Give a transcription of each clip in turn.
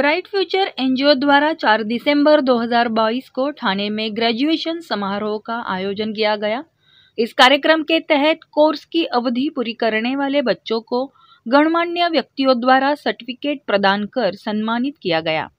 Bright future NGO द्वारा 4 दिसंबर 2022 को ठाणे में ग्रेजुएशन समारोह का आयोजन किया गया। इस कार्यक्रम के तहत कोर्स की अवधि पूरी करने वाले बच्चों को गणमान्य व्यक्तियों द्वारा सर्टिफिकेट प्रदान कर सम्मानित किया गया।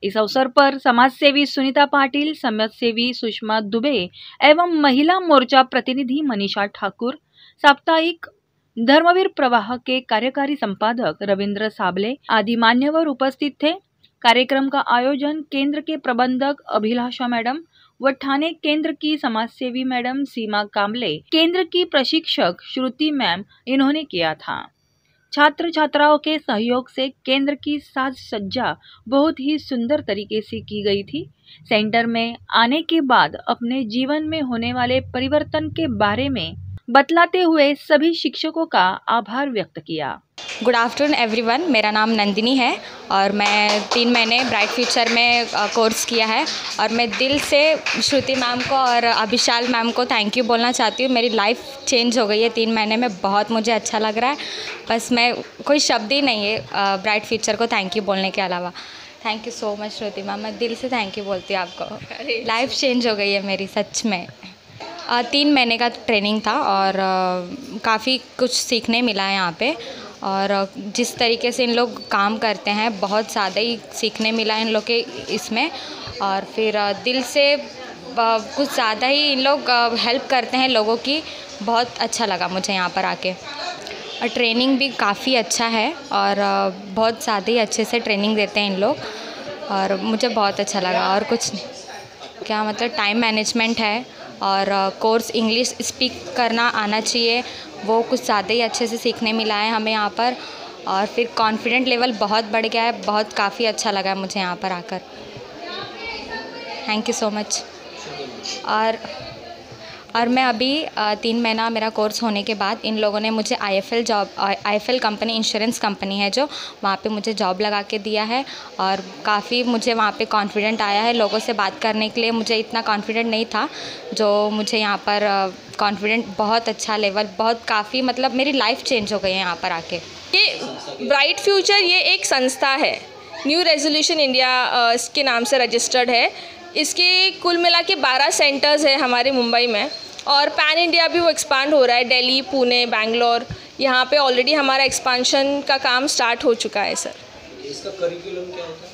इस अवसर पर समाजसेवी सुनीता पाटिल, समाजसेवी सुषमा दुबे एवं महिला मोर्चा प्रतिनिधि मनीषा ठाकुर, साप्ताहिक धर्मवीर प्रवाह के कार्यकारी संपादक रविंद्र साबले आदि मान्यवर उपस्थित थे। कार्यक्रम का आयोजन केंद्र के प्रबंधक अभिलाषा मैडम व ठाणे केंद्र की समाजसेवी मैडम सीमा कामले, केंद्र की प्रशिक्षक श्रुति मैम इन्होंने किया था। छात्र छात्राओं के सहयोग से केंद्र की साज सज्जा बहुत ही सुंदर तरीके से की गई थी। सेंटर में आने के बाद अपने जीवन में होने वाले परिवर्तन के बारे में बतलाते हुए सभी शिक्षकों का आभार व्यक्त किया। गुड आफ्टरनून एवरीवन, मेरा नाम नंदिनी है और मैं 3 महीने ब्राइट फ्यूचर में कोर्स किया है और मैं दिल से श्रुति मैम को और अभिशाल मैम को थैंक यू बोलना चाहती हूँ। मेरी लाइफ चेंज हो गई है 3 महीने में, बहुत मुझे अच्छा लग रहा है। बस मैं कोई शब्द ही नहीं है ब्राइट फ्यूचर को थैंक यू बोलने के अलावा। Thank you so much Shruti ma'am, मैं दिल से थैंक यू बोलती हूँ आपको। लाइफ चेंज हो गई है मेरी सच में। 3 महीने का ट्रेनिंग था और काफ़ी कुछ सीखने मिला है यहाँ पे और जिस तरीके से इन लोग काम करते हैं बहुत ज़्यादा ही सीखने मिला इन लोग के इसमें। और फिर दिल से कुछ ज़्यादा ही इन लोग हेल्प करते हैं लोगों की, बहुत अच्छा लगा मुझे यहाँ पर आके। और ट्रेनिंग भी काफ़ी अच्छा है और बहुत ज़्यादा ही अच्छे से ट्रेनिंग देते हैं इन लोग और मुझे बहुत अच्छा लगा। और कुछ क्या मतलब टाइम मैनेजमेंट है और कोर्स इंग्लिश स्पीक करना आना चाहिए, वो कुछ ज़्यादा ही अच्छे से सीखने मिला है हमें यहाँ पर। और फिर कॉन्फिडेंट लेवल बहुत बढ़ गया है, बहुत काफ़ी अच्छा लगा मुझे यहाँ पर आकर। Thank you so much. और मैं अभी 3 महीना मेरा कोर्स होने के बाद इन लोगों ने मुझे आईएफएल कंपनी, इंश्योरेंस कंपनी है जो, वहाँ पे मुझे जॉब लगा के दिया है और काफ़ी मुझे वहाँ पे कॉन्फिडेंट आया है। लोगों से बात करने के लिए मुझे इतना कॉन्फिडेंट नहीं था, जो मुझे यहाँ पर कॉन्फिडेंट बहुत अच्छा लेवल, बहुत काफ़ी मतलब मेरी लाइफ चेंज हो गई है यहाँ पर आके। ये ब्राइट फ्यूचर ये एक संस्था है, न्यू रेजोल्यूशन इंडिया इसके नाम से रजिस्टर्ड है। इसके कुल मिला के 12 सेंटर्स है हमारे मुंबई में और पैन इंडिया भी वो एक्सपांड हो रहा है। दिल्ली, पुणे, बैंगलोर, यहाँ पे ऑलरेडी हमारा एक्सपांशन का काम स्टार्ट हो चुका है सर। इसका करिकुलम क्या होता है?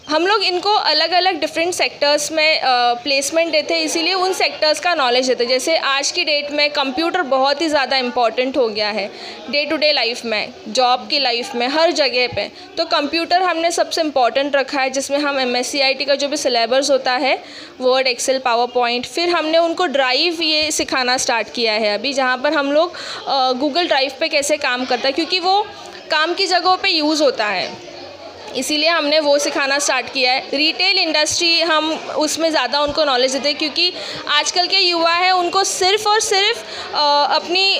हम लोग इनको अलग अलग डिफरेंट सेक्टर्स में प्लेसमेंट देते हैं, इसीलिए उन सेक्टर्स का नॉलेज देते हैं। जैसे आज की डेट में कंप्यूटर बहुत ही ज़्यादा इम्पॉर्टेंट हो गया है डे टू डे लाइफ में, जॉब की लाइफ में, हर जगह पे। तो कंप्यूटर हमने सबसे इम्पॉर्टेंट रखा है, जिसमें हम MSc का जो भी सिलेबस होता है, वर्ड, एक्सेल, पावर पॉइंट, फिर हमने उनको ड्राइव ये सिखाना स्टार्ट किया है अभी, जहाँ पर हम लोग गूगल ड्राइव पर कैसे काम करता है, क्योंकि वो काम की जगहों पर यूज़ होता है, इसीलिए हमने वो सिखाना स्टार्ट किया है। रिटेल इंडस्ट्री हम उसमें ज़्यादा उनको नॉलेज देते हैं, क्योंकि आजकल के युवा हैं उनको सिर्फ़ और सिर्फ अपनी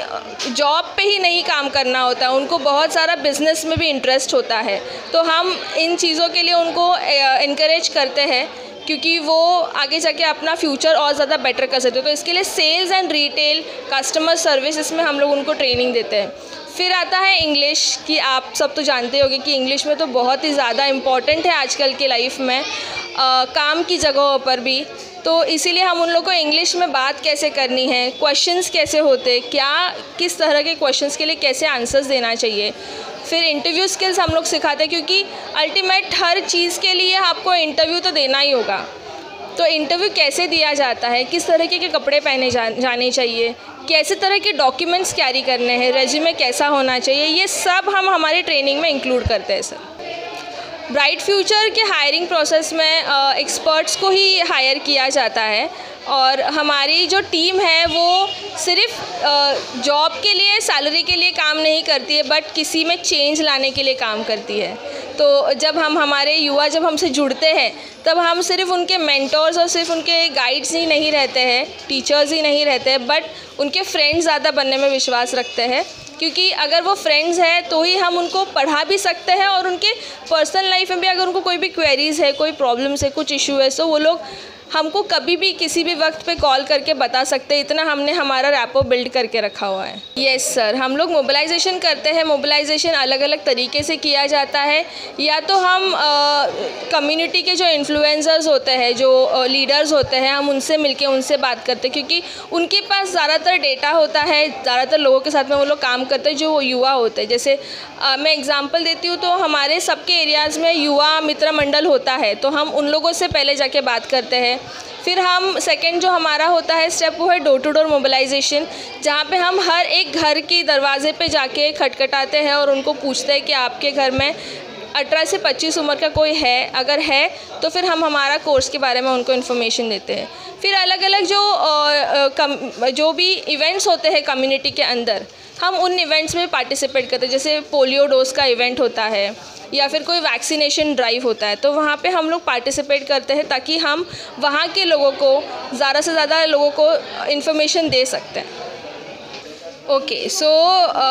जॉब पे ही नहीं काम करना होता है, उनको बहुत सारा बिजनेस में भी इंटरेस्ट होता है। तो हम इन चीज़ों के लिए उनको इनकरेज करते हैं, क्योंकि वो आगे जाके अपना फ्यूचर और ज़्यादा बेटर कर सकते हो। तो इसके लिए sales and retail, customer service, इसमें हम लोग उनको ट्रेनिंग देते हैं। फिर आता है इंग्लिश, कि आप सब तो जानते होंगे कि इंग्लिश में तो बहुत ही ज़्यादा इम्पॉर्टेंट है आजकल की लाइफ में, काम की जगहों पर भी। तो इसीलिए हम उन लोगों को इंग्लिश में बात कैसे करनी है, क्वेश्चंस कैसे होते, क्या किस तरह के क्वेश्चंस के लिए कैसे आंसर्स देना चाहिए। फिर इंटरव्यू स्किल्स हम लोग सिखाते हैं, क्योंकि अल्टीमेट हर चीज़ के लिए आपको इंटरव्यू तो देना ही होगा। तो इंटरव्यू कैसे दिया जाता है, किस तरह के कपड़े पहने जाने चाहिए, कैसे तरह के डॉक्यूमेंट्स कैरी करने हैं, रेज्यूमे कैसा होना चाहिए, ये सब हम हमारी ट्रेनिंग में इंक्लूड करते हैं सर। ब्राइट फ्यूचर के हायरिंग प्रोसेस में एक्सपर्ट्स को ही हायर किया जाता है और हमारी जो टीम है वो सिर्फ जॉब के लिए, सैलरी के लिए काम नहीं करती है, बट किसी में चेंज लाने के लिए काम करती है। तो जब हमारे युवा जब हमसे जुड़ते हैं, तब हम सिर्फ उनके मेंटोर्स और सिर्फ उनके गाइड्स ही नहीं रहते हैं, टीचर्स ही नहीं रहते हैं, बट उनके फ्रेंड्स ज़्यादा बनने में विश्वास रखते हैं। क्योंकि अगर वो फ्रेंड्स हैं तो ही हम उनको पढ़ा भी सकते हैं और उनके पर्सनल लाइफ में भी अगर उनको कोई भी क्वेरीज़ है, कोई प्रॉब्लम्स है, कुछ इशू है, तो वो लोग हमको कभी भी किसी भी वक्त पे कॉल करके बता सकते हैं, इतना हमने हमारा रैपो बिल्ड करके रखा हुआ है। यस सर, हम लोग मोबिलाइजेशन करते हैं। मोबिलाइजेशन अलग अलग तरीके से किया जाता है। या तो हम कम्युनिटी के जो इन्फ्लुएंसर्स होते हैं, जो लीडर्स होते हैं, हम उनसे मिलके उनसे बात करते हैं, क्योंकि उनके पास ज़्यादातर डेटा होता है, ज़्यादातर लोगों के साथ में वो लोग काम करते हैं जो युवा होते हैं। जैसे मैं एग्जांपल देती हूँ, तो हमारे सबके एरियाज़ में युवा मित्र मंडल होता है, तो हम उन लोगों से पहले जाके बात करते हैं। फिर हम सेकंड जो हमारा होता है स्टेप, वो है डोर टू डोर मोबिलाइजेशन, जहाँ पे हम हर एक घर के दरवाजे पे जाके खटखटाते हैं और उनको पूछते हैं कि आपके घर में 18 से 25 उम्र का कोई है, अगर है तो फिर हम हमारा कोर्स के बारे में उनको इन्फॉर्मेशन देते हैं। फिर अलग अलग जो भी इवेंट्स होते हैं कम्युनिटी के अंदर, हम उन इवेंट्स में पार्टिसिपेट करते हैं। जैसे पोलियो डोज का इवेंट होता है या फिर कोई वैक्सीनेशन ड्राइव होता है, तो वहाँ पे हम लोग पार्टिसिपेट करते हैं ताकि हम वहाँ के लोगों को, ज़्यादा से ज़्यादा लोगों को इन्फॉर्मेशन दे सकते हैं। ओके, सो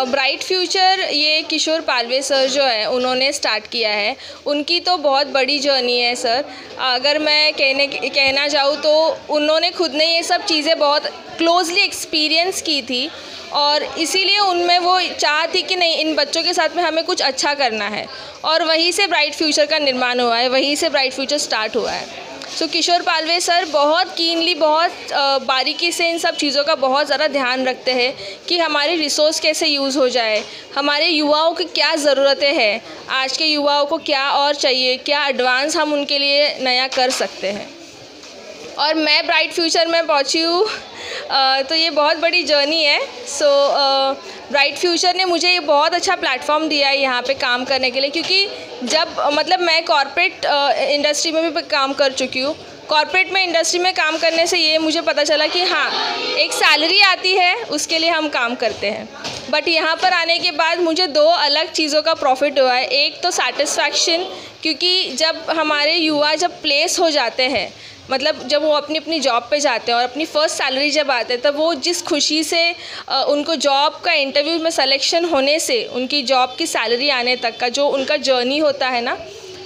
ब्राइट फ्यूचर ये किशोर पालवे सर जो है उन्होंने स्टार्ट किया है। उनकी तो बहुत बड़ी जर्नी है सर। अगर मैं कहना चाहूँ तो उन्होंने खुद ने ये सब चीज़ें बहुत क्लोजली एक्सपीरियंस की थी, और इसीलिए उनमें वो चाह थी कि नहीं, इन बच्चों के साथ में हमें कुछ अच्छा करना है, और वहीं से ब्राइट फ्यूचर का निर्माण हुआ है, वहीं से ब्राइट फ्यूचर स्टार्ट हुआ है। सो किशोर पालवे सर बहुत कीनली, बहुत बारीकी से इन सब चीज़ों का बहुत ज़्यादा ध्यान रखते हैं कि हमारी रिसोर्स कैसे यूज़ हो जाए, हमारे युवाओं की क्या ज़रूरतें हैं, आज के युवाओं को क्या और चाहिए, क्या एडवांस हम उनके लिए नया कर सकते हैं। और मैं ब्राइट फ्यूचर में पहुंची हूँ, तो ये बहुत बड़ी जर्नी है। सो ब्राइट फ्यूचर ने मुझे ये बहुत अच्छा प्लेटफॉर्म दिया है यहाँ पे काम करने के लिए, क्योंकि जब मतलब मैं कॉर्पोरेट इंडस्ट्री में भी काम कर चुकी हूँ। कॉर्पोरेट में इंडस्ट्री में काम करने से ये मुझे पता चला कि हाँ, एक सैलरी आती है, उसके लिए हम काम करते हैं। बट यहाँ पर आने के बाद मुझे दो अलग चीज़ों का प्रॉफिट हुआ है। एक तो सेटिस्फैक्शन, क्योंकि जब हमारे युवा जब प्लेस हो जाते हैं, मतलब जब वो अपनी अपनी जॉब पे जाते हैं और अपनी फ़र्स्ट सैलरी जब आते हैं, तब वो जिस खुशी से उनको जॉब का इंटरव्यू में सिलेक्शन होने से उनकी जॉब की सैलरी आने तक का जो उनका जर्नी होता है ना,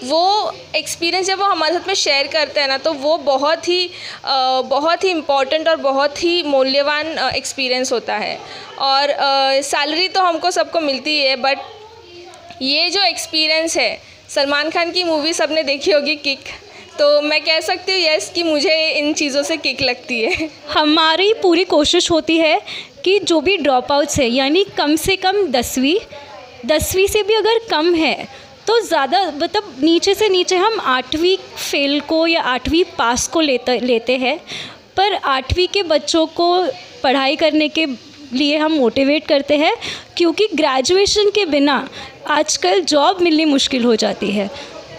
वो एक्सपीरियंस जब वो हमारे साथ में शेयर करते हैं ना, तो वो बहुत ही इम्पॉर्टेंट और बहुत ही मूल्यवान एक्सपीरियंस होता है। और सैलरी तो हमको सबको मिलती है, बट ये जो एक्सपीरियंस है, सलमान खान की मूवी सबने देखी होगी किक, तो मैं कह सकती हूँ यस कि मुझे इन चीज़ों से किक लगती है। हमारी पूरी कोशिश होती है कि जो भी ड्रॉप आउट्स है, यानी कम से कम 10वीं से भी अगर कम है तो ज़्यादा, मतलब नीचे से नीचे हम 8वीं फेल को या 8वीं पास को लेते हैं, पर 8वीं के बच्चों को पढ़ाई करने के लिए हम मोटिवेट करते हैं, क्योंकि ग्रेजुएशन के बिना आजकल जॉब मिलनी मुश्किल हो जाती है।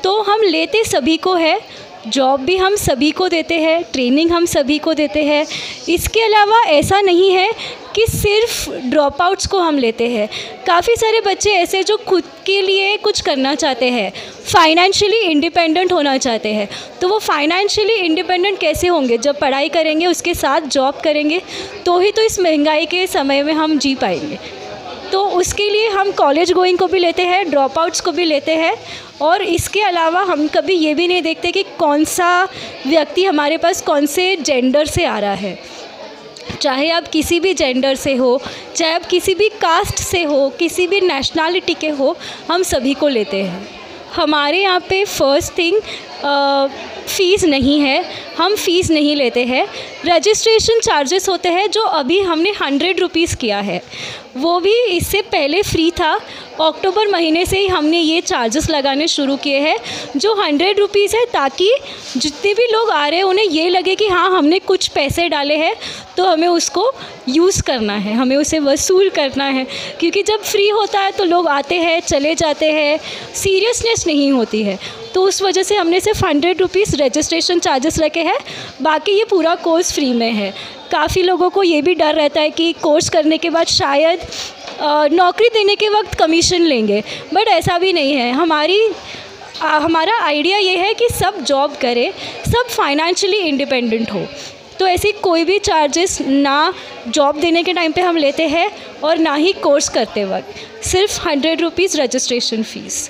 तो हम लेते सभी को है, जॉब भी हम सभी को देते हैं, ट्रेनिंग हम सभी को देते हैं। इसके अलावा ऐसा नहीं है कि सिर्फ ड्रॉप आउट्स को हम लेते हैं। काफ़ी सारे बच्चे ऐसे जो खुद के लिए कुछ करना चाहते हैं, फाइनेंशियली इंडिपेंडेंट होना चाहते हैं। तो वो फाइनेंशियली इंडिपेंडेंट कैसे होंगे? जब पढ़ाई करेंगे, उसके साथ जॉब करेंगे, तो ही तो इस महंगाई के समय में हम जी पाएंगे। तो उसके लिए हम कॉलेज गोइंग को भी लेते हैं, ड्रॉप आउट्स को भी लेते हैं। और इसके अलावा हम कभी ये भी नहीं देखते कि कौन सा व्यक्ति हमारे पास कौन से जेंडर से आ रहा है। चाहे आप किसी भी जेंडर से हो, चाहे आप किसी भी कास्ट से हो, किसी भी नेशनलिटी के हो, हम सभी को लेते हैं। हमारे यहाँ पे फर्स्ट थिंग फ़ीस नहीं है, हम फ़ीस नहीं लेते हैं। रजिस्ट्रेशन चार्जेस होते हैं जो अभी हमने 100 रुपीज़ किया है, वो भी इससे पहले फ्री था। अक्टूबर महीने से ही हमने ये चार्जेस लगाने शुरू किए हैं जो 100 रुपीज़ है, ताकि जितने भी लोग आ रहे हैं उन्हें ये लगे कि हाँ, हमने कुछ पैसे डाले हैं तो हमें उसको यूज़ करना है, हमें उसे वसूल करना है। क्योंकि जब फ्री होता है तो लोग आते हैं, चले जाते हैं, सीरियसनेस नहीं होती है। तो उस वजह से हमने सिर्फ 100 रुपीज़ रजिस्ट्रेशन चार्जेस रखे हैं, बाकी ये पूरा कोर्स फ्री में है। काफ़ी लोगों को ये भी डर रहता है कि कोर्स करने के बाद शायद नौकरी देने के वक्त कमीशन लेंगे, बट ऐसा भी नहीं है। हमारा आइडिया ये है कि सब जॉब करें, सब फाइनेंशियली इंडिपेंडेंट हो। तो ऐसी कोई भी चार्जेस ना जॉब देने के टाइम पे हम लेते हैं और ना ही कोर्स करते वक्त, सिर्फ 100 रुपीज़ रजिस्ट्रेशन फ़ीस।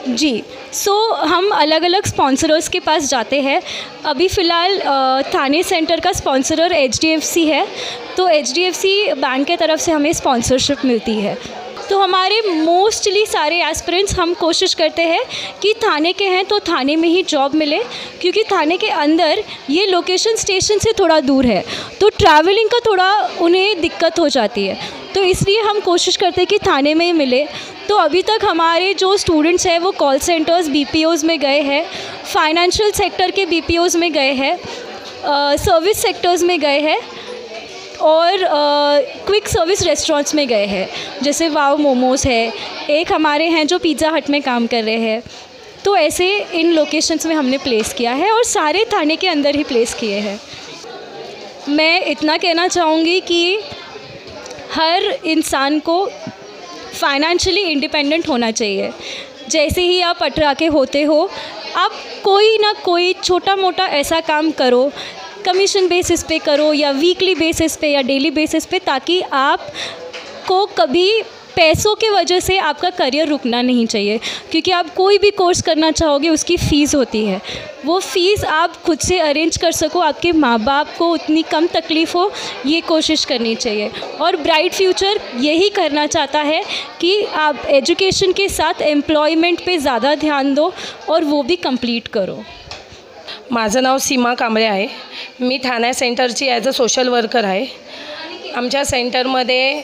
जी, सो हम अलग अलग स्पॉन्सरर्स के पास जाते हैं। अभी फ़िलहाल थाने सेंटर का स्पॉन्सरर HDFC है, तो HDFC बैंक के तरफ से हमें स्पॉन्सरशिप मिलती है। तो हमारे मोस्टली सारे एस्पिरेंट्स हम कोशिश करते हैं कि थाने के हैं तो थाने में ही जॉब मिले, क्योंकि थाने के अंदर ये लोकेशन स्टेशन से थोड़ा दूर है, तो ट्रैवलिंग का थोड़ा उन्हें दिक्कत हो जाती है, तो इसलिए हम कोशिश करते हैं कि थाने में ही मिले। तो अभी तक हमारे जो स्टूडेंट्स हैं वो कॉल सेंटर्स BPOs में गए हैं, फाइनेंशियल सेक्टर के BPOs में गए हैं, सर्विस सेक्टर्स में गए हैं और क्विक सर्विस रेस्टोरेंट्स में गए हैं, जैसे वाव मोमोस है, एक हमारे हैं जो पिज़्ज़ा हट में काम कर रहे हैं। तो ऐसे इन लोकेशंस में हमने प्लेस किया है और सारे थाने के अंदर ही प्लेस किए हैं। मैं इतना कहना चाहूँगी कि हर इंसान को फाइनेंशियली इंडिपेंडेंट होना चाहिए। जैसे ही आप 18 के होते हो, आप कोई ना कोई छोटा मोटा ऐसा काम करो, कमीशन बेसिस पे करो या वीकली बेसिस पे या डेली बेसिस पे, ताकि आप को कभी पैसों की वजह से आपका करियर रुकना नहीं चाहिए। क्योंकि आप कोई भी कोर्स करना चाहोगे उसकी फ़ीस होती है, वो फ़ीस आप खुद से अरेंज कर सको, आपके माँ बाप को उतनी कम तकलीफ़ हो, ये कोशिश करनी चाहिए। और ब्राइट फ्यूचर यही करना चाहता है कि आप एजुकेशन के साथ एम्प्लॉयमेंट पे ज़्यादा ध्यान दो और वो भी कंप्लीट करो। माझं नाव सीमा कांबळे आहे। मी ठाणे सेंटरची ॲज अ सोशल वर्कर आहे। आमच्या सेंटरमध्ये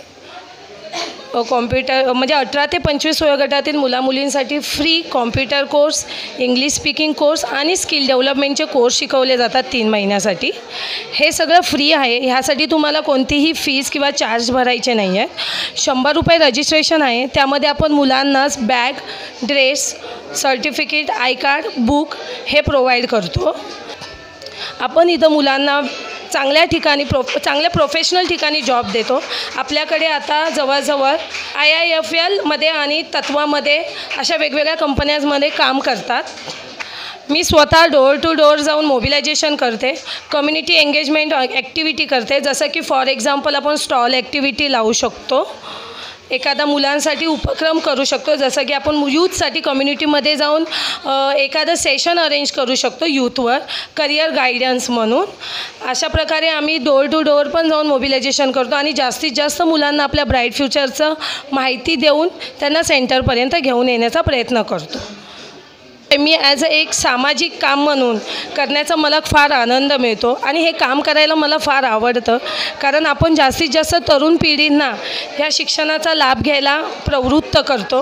कॉम्प्युटर म्हणजे 18 ते 25 वयोगटातील मुलामुलींसाठी free computer course, English speaking course आणि स्किल डेव्हलपमेंटचे कोर्स शिकवले जातात 3 महिन्यासाठी। हे सगळं फ्री आहे, ह्यासाठी तुम्हाला कोणतीही फीस किंवा चार्ज भरायचे नाही आहे। 100 रुपये रजिस्ट्रेशन आहे, त्यामध्ये आपण मुलांना bag, dress, certificate, I card, book हे प्रोव्हाइड करतो। आपण इथं मुलांना चांगल्या ठिकाणी चांगल्या प्रोफेशनल ठिकाणी जॉब देतो। आपल्याकडे आता जवळजवळ IIFL मध्ये आणि तत्वामध्ये अशा वेगवेगळ्या कंपन्यांमध्ये काम करतात। मी स्वतः डोर टू डोर जाऊन मोबिलायझेशन करते, कम्युनिटी एंगेजमेंट ॲक्टिव्हिटी करते, जसं की फॉर एक्झाम्पल आपण स्टॉल ॲक्टिव्हिटी लावू शकतो, एखादा मुलांसाठी उपक्रम करू शकतो, जसं की आपण यूथसाठी कम्युनिटीमध्ये जाऊन एखादं सेशन अरेंज करू शकतो यूथवर करिअर गायडन्स म्हणून। अशा प्रकारे आम्ही डोर टू डोर पण जाऊन मोबिलायझेशन करतो आणि जास्तीत जास्त मुलांना आपल्या ब्राईट फ्युचरचं माहिती देऊन त्यांना सेंटरपर्यंत घेऊन येण्याचा प्रयत्न करतो। मी ॲज अ एक सामाजिक काम म्हणून करण्याचा मला फार आनंद मिळतो आणि हे काम करायला मला फार आवडतं, कारण आपण जास्तीत जास्त तरुण पिढींना ह्या शिक्षणाचा लाभ घ्यायला प्रवृत्त करतो।